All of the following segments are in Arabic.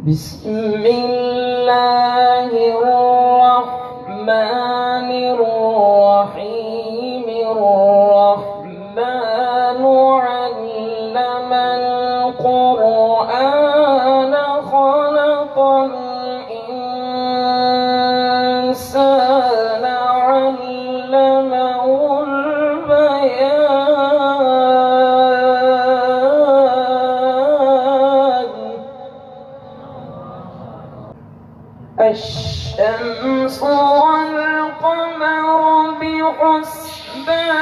بسم الله الرحمن الرحيم الرحمن علم القرآن خلق الإنسان علمه البيان الشمس والقمر بحسبان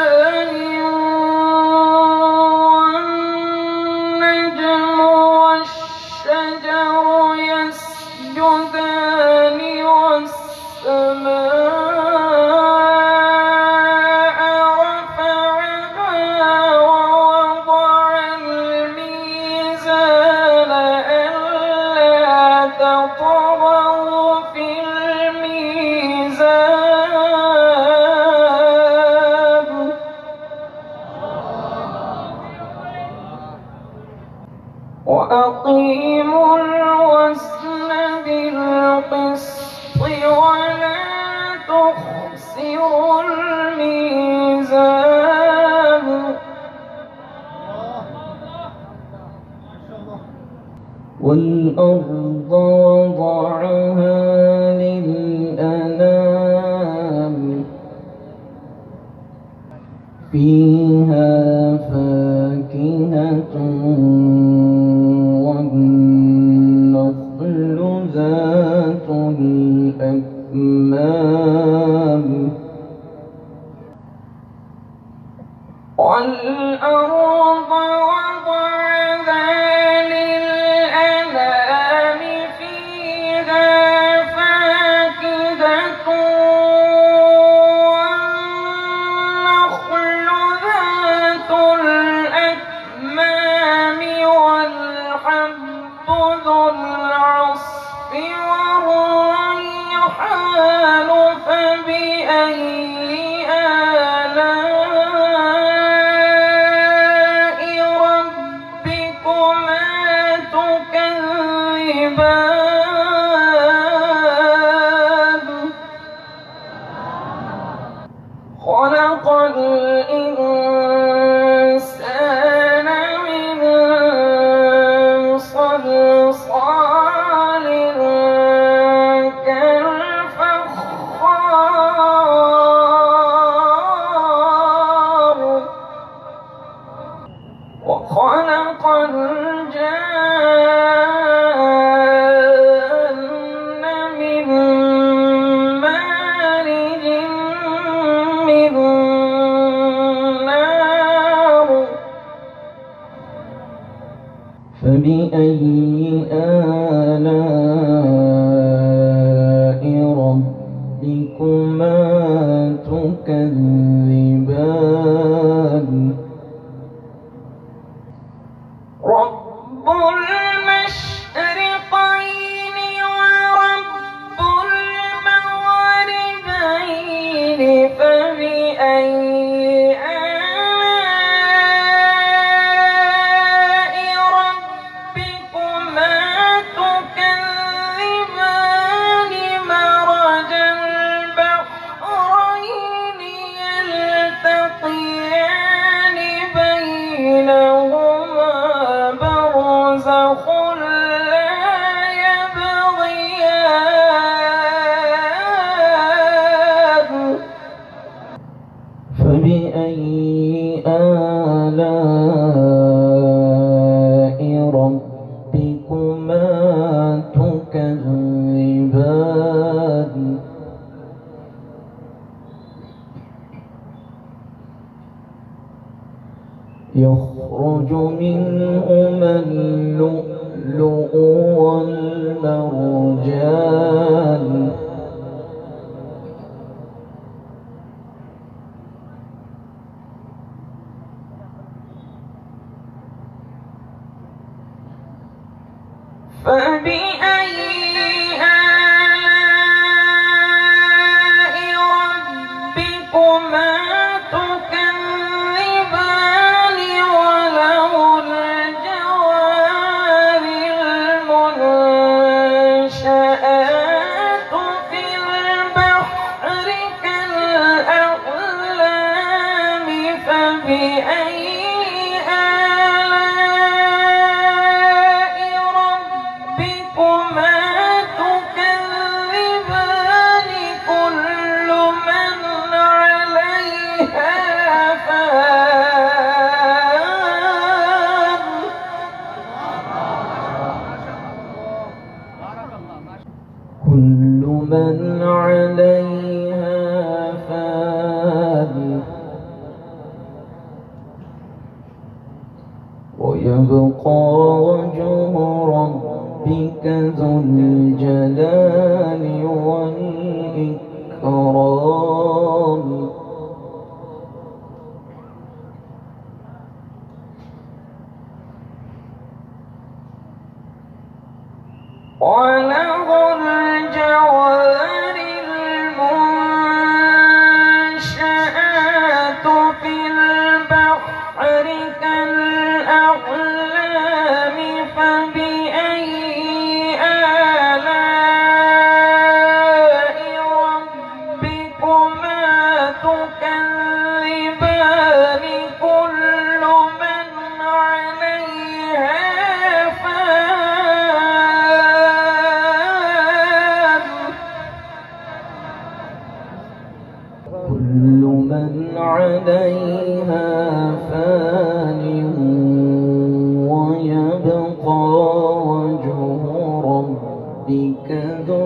والنجم والشجر يسجدان والسماء رفعها ووضع الميزان ألا تطغوا في الميزان وأقيموا الوزن بالقسط ولا تخسروا الميزان والأرض وضعها للأنام فيها فاكهة والنخل ذات الأكمام والأرض وضعها للأنام فيها فاكهة والنخل ذات الأكمام والحب ذو العصف والريحان فبأي آلاء ربكما تكذبان خلق الإنسان من صلصال كالفخار وخلق الجان من مارج من نار فبأي آلاء ربكما تكذبان رب المشرقين ورب المغربين فبأي آلاء ربكما تكذبان مرج البحرين يلتقيان بينهما برزخ لا يبغيان فبأي آلاء ربكما تكذبان يخرج منهما اللؤلؤ والمرجان فبأي آلاء ربكما تكذبان وله الجوار كل من عليها فان ويبقى وجه ربك ذو الجلال والإكرام وله الجوار المنشآت في البحر كالأعلام فبأي آلاء ربكما تكذبان كل من عليها كل من عليها فان ويبقى وجه ربك ذو